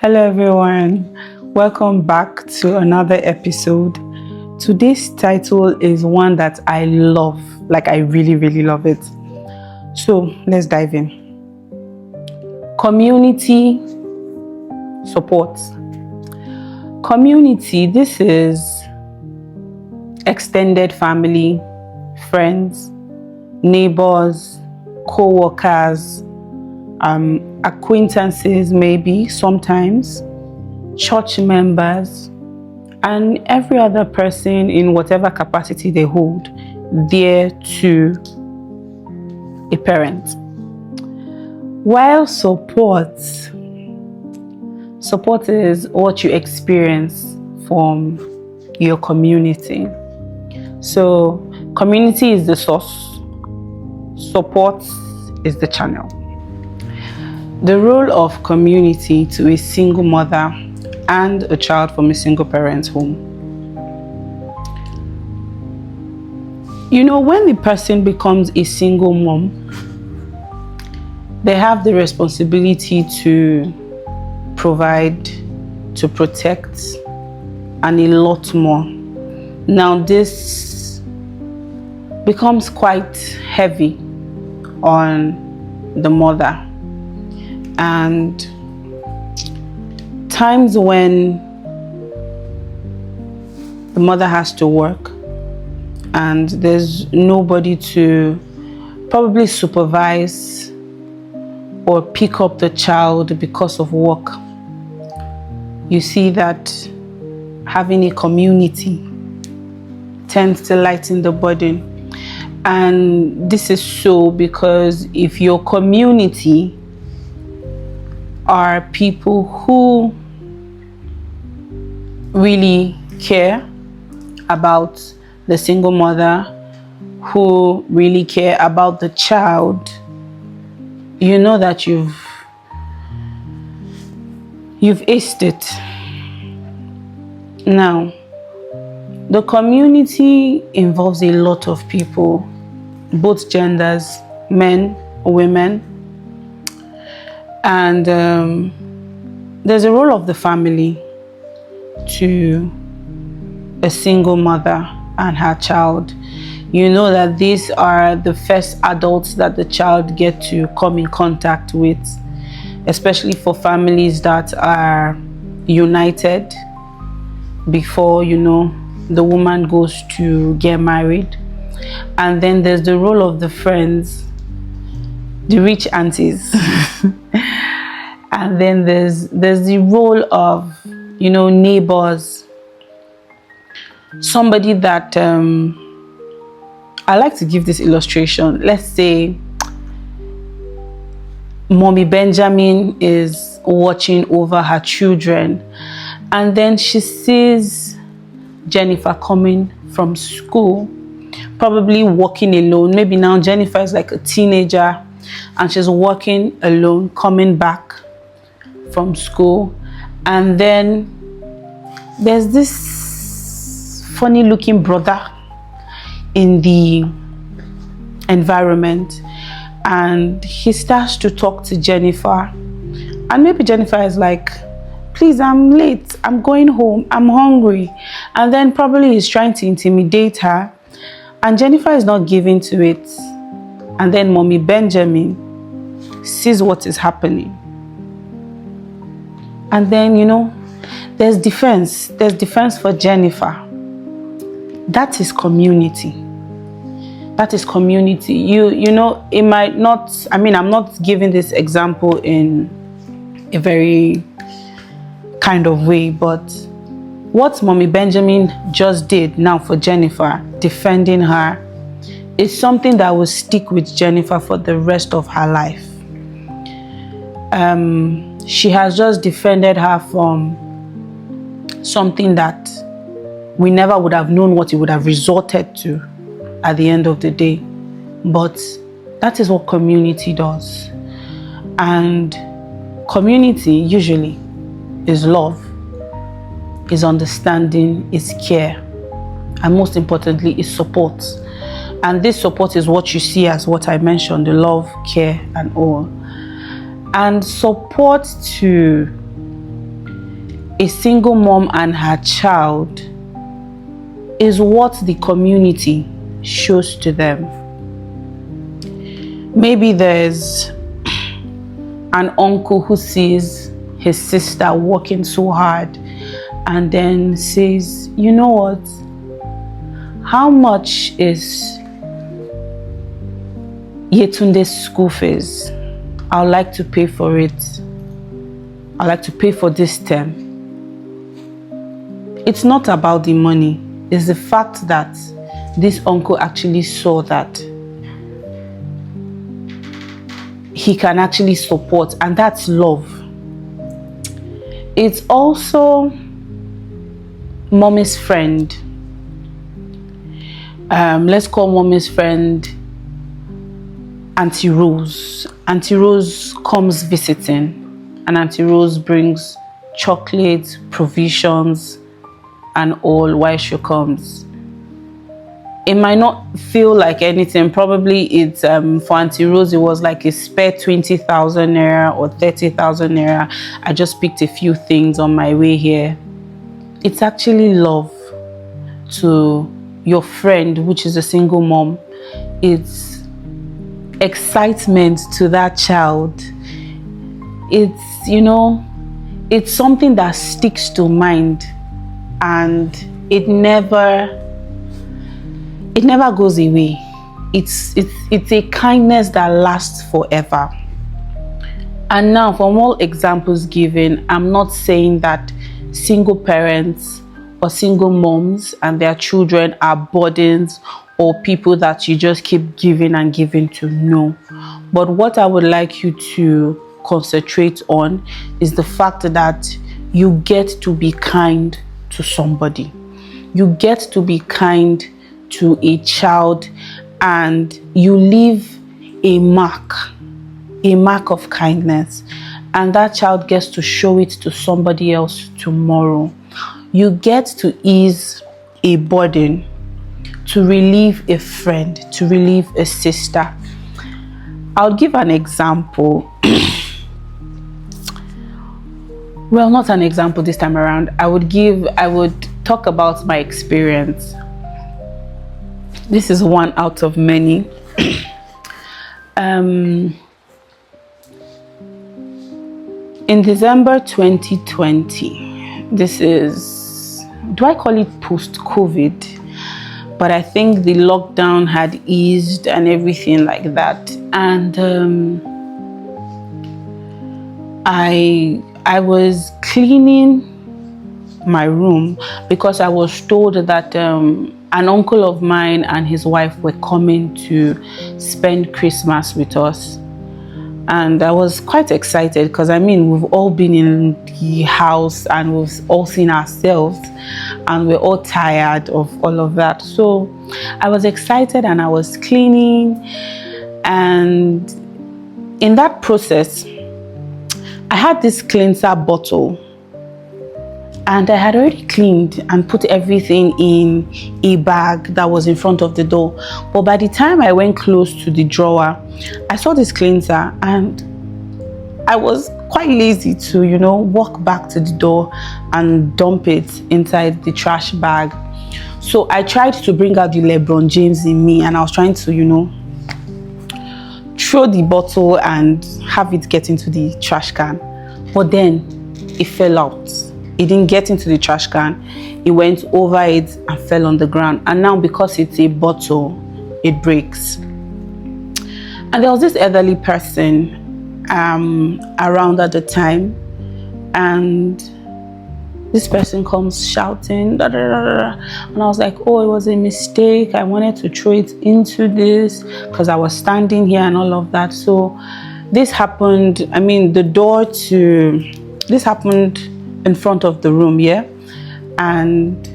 Hello everyone, welcome back to another episode. Today's title is one that I love, I really love it. So let's dive in. Community support. Community, this is extended family, friends, neighbors, co-workers, acquaintances, maybe sometimes church members, and every other person in whatever capacity they hold dear to a parent. While support is what you experience from your community. So community is the source, support is the channel. The role of community to a single mother and a child from a single parent's home. You know, when the person becomes a single mom, they have the responsibility to provide, to protect, and a lot more. Now, this becomes quite heavy on the mother. And times when the mother has to work and there's nobody to probably supervise or pick up the child because of work, you see that having a community tends to lighten the burden. And this is so because if your community are people who really care about the single mother, who really care about the child, you know that you've aced it. Now, the community involves a lot of people, both genders, men, women. And there's a role of the family to a single mother and her child. You know that these are the first adults that the child gets to come in contact with, especially for families that are united before, the woman goes to get married. And then there's the role of the friends, the rich aunties. And then there's the role of, neighbors. Somebody that, I like to give this illustration. Let's say Mommy Benjamin is watching over her children, and then she sees Jennifer coming from school, probably walking alone. Maybe now Jennifer is like a teenager and she's walking alone, coming back from school. And then there's this funny looking brother in the environment, and he starts to talk to Jennifer. And maybe Jennifer is like, please, I'm late, I'm going home, I'm hungry. And then probably he's trying to intimidate her, and Jennifer is not giving to it. And then Mommy Benjamin sees what is happening. And then, there's defense. There's defense for Jennifer. That is community. That is community. It might not, I'm not giving this example in a very kind of way, but what Mommy Benjamin just did now for Jennifer, defending her, is something that will stick with Jennifer for the rest of her life. She has just defended her from something that we never would have known what it would have resorted to at the end of the day. But that is what community does. And community usually is love, is understanding, is care, and most importantly is support. And this support is what you see as what I mentioned, the love, care, and all. And support to a single mom and her child is what the community shows to them. Maybe there's an uncle who sees his sister working so hard and then says, you know what, how much is Yetunde's school fees? I would like to pay for it. I'd like to pay for this term. It's not about the money. It's the fact that this uncle actually saw that he can actually support, and that's love. It's also mommy's friend. Let's call mommy's friend Auntie Rose. Auntie Rose comes visiting, and Auntie Rose brings chocolates, provisions, and all while she comes. It might not feel like anything. Probably it's for Auntie Rose, it was like a spare 20,000 naira or 30,000 naira. I just picked a few things on my way here. It's actually love to your friend, which is a single mom. It's excitement to that child. It's, you know, it's something that sticks to mind, and it never goes away. It's a kindness that lasts forever. And now, from all examples given, I'm not saying that single parents or single moms and their children are burdens or people that you just keep giving and giving to. No. But what I would like you to concentrate on is the fact that you get to be kind to somebody. You get to be kind to a child, and you leave a mark of kindness, and that child gets to show it to somebody else tomorrow. You get to ease a burden, to relieve a friend, to relieve a sister. I'll give an example. Well, not an example this time around. I would talk about my experience. This is one out of many. In December 2020, this is, do I call it post-COVID? But I think the lockdown had eased and everything like that. And I was cleaning my room because I was told that an uncle of mine and his wife were coming to spend Christmas with us. And I was quite excited because, I mean, we've all been in the house and we've all seen ourselves and we're all tired of all of that. So I was excited and I was cleaning. And in that process, I had this cleanser bottle. And I had already cleaned and put everything in a bag that was in front of the door. But by the time I went close to the drawer, I saw this cleanser and I was quite lazy to, walk back to the door and dump it inside the trash bag. So I tried to bring out the LeBron James in me, and I was trying to, throw the bottle and have it get into the trash can. But then it fell out. It didn't get into the trash can. It went over it and fell on the ground. And now, because it's a bottle, it breaks. And there was this elderly person around at the time. And this person comes shouting, da, da, da, da. And I was like, oh, it was a mistake. I wanted to throw it into this because I was standing here and all of that. So this happened, this happened in front of the room, yeah, and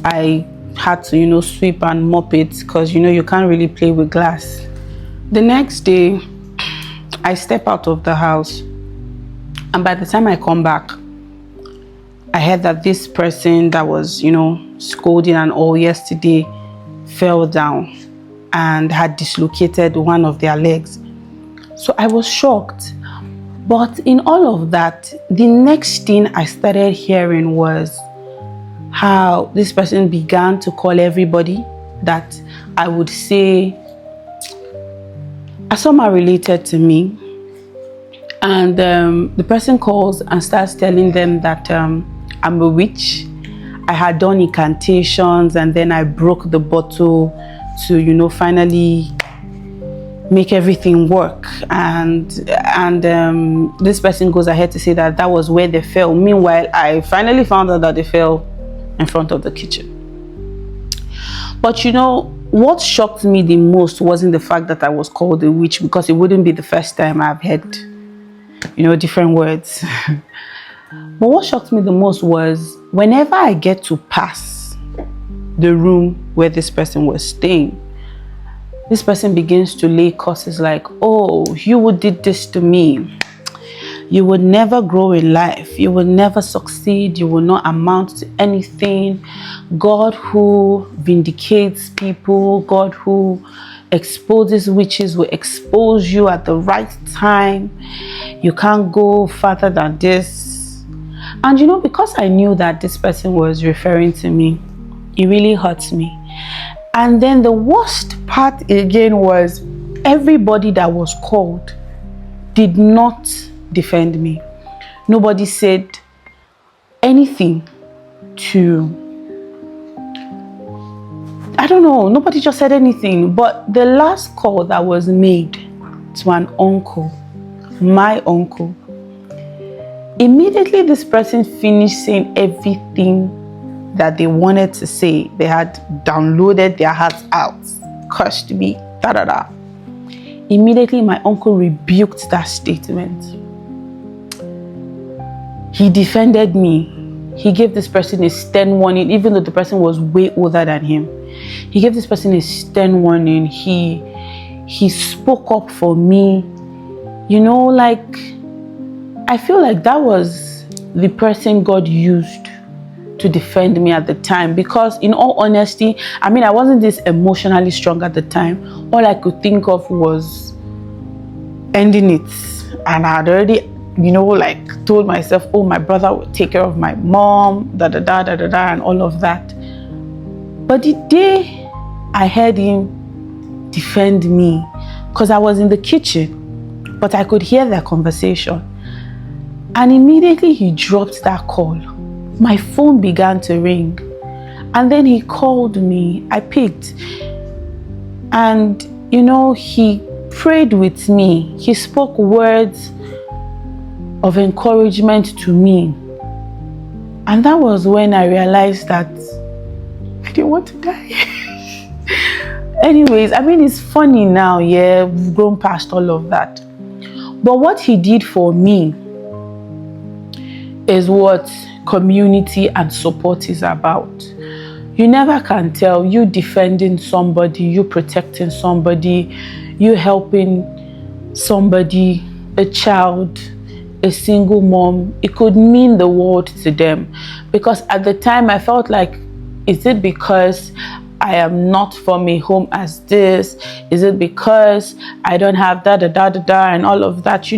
I had to sweep and mop it because you can't really play with glass. The next day I step out of the house, and by the time I come back, I heard that this person that was scolding and all yesterday fell down and had dislocated one of their legs. So I was shocked. But in all of that, the next thing I started hearing was how this person began to call everybody that I would say are somehow related to me. And the person calls and starts telling them that I'm a witch. I had done incantations and then I broke the bottle to, finally make everything work. And this person goes ahead to say that was where they fell. Meanwhile, I finally found out that they fell in front of the kitchen. But what shocked me the most wasn't the fact that I was called a witch, because it wouldn't be the first time I've heard different words. But what shocked me the most was whenever I get to pass the room where this person was staying, this person begins to lay curses like, oh, you would did this to me. You would never grow in life. You will never succeed. You will not amount to anything. God who vindicates people, God who exposes witches will expose you at the right time. You can't go further than this. And because I knew that this person was referring to me, it really hurts me. And then the worst part again was everybody that was called did not defend me. Nobody said anything nobody just said anything. But the last call that was made to an uncle, my uncle, immediately this person finished saying everything that they wanted to say. They had downloaded their hearts out, cursed me, da. Immediately my uncle rebuked that statement. He defended me. He gave this person a stern warning, even though the person was way older than him. He gave this person a stern warning. He spoke up for me. I feel like that was the person God used to defend me at the time, because in all honesty, I wasn't this emotionally strong at the time. All I could think of was ending it, and I had already told myself, oh, my brother would take care of my mom, and all of that. But the day I heard him defend me, because I was in the kitchen, but I could hear their conversation, and immediately he dropped that call. My phone began to ring, and then he called me. I picked, and he prayed with me. He spoke words of encouragement to me, and that was when I realized that I didn't want to die. Anyways, it's funny now, yeah, we've grown past all of that. But what he did for me is what community and support is about. You never can tell. You defending somebody, you protecting somebody, you helping somebody, a child, a single mom, it could mean the world to them. Because at the time I felt like, is it because I am not from a home as this? Is it because I don't have and all of that?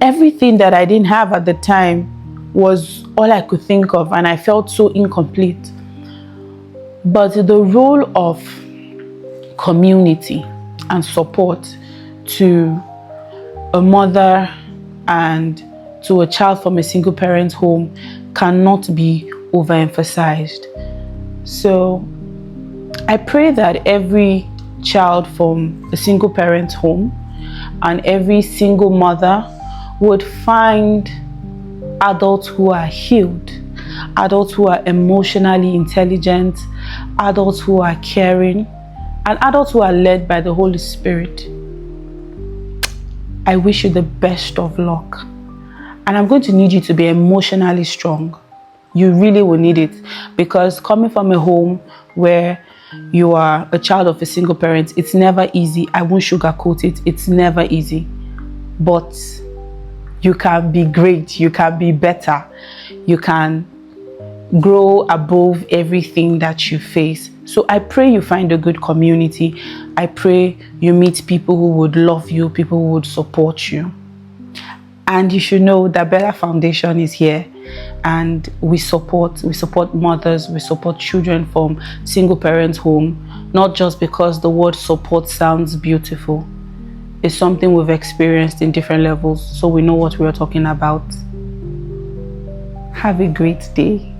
Everything that I didn't have at the time was all I could think of, and I felt so incomplete. But the role of community and support to a mother and to a child from a single parent home cannot be overemphasized. So I pray that every child from a single parent home and every single mother would find adults who are healed, adults who are emotionally intelligent, adults who are caring, and adults who are led by the Holy Spirit. I wish you the best of luck. And I'm going to need you to be emotionally strong. You really will need it, because coming from a home where you are a child of a single parent, it's never easy. I won't sugarcoat it. It's never easy. But you can be great. You can be better. You can grow above everything that you face. So I pray you find a good community. I pray you meet people who would love you, people who would support you. And you should know that Bella Foundation is here, and we support mothers, we support children from single parents home, not just because the word support sounds beautiful. It's something we've experienced in different levels, so we know what we are talking about. Have a great day.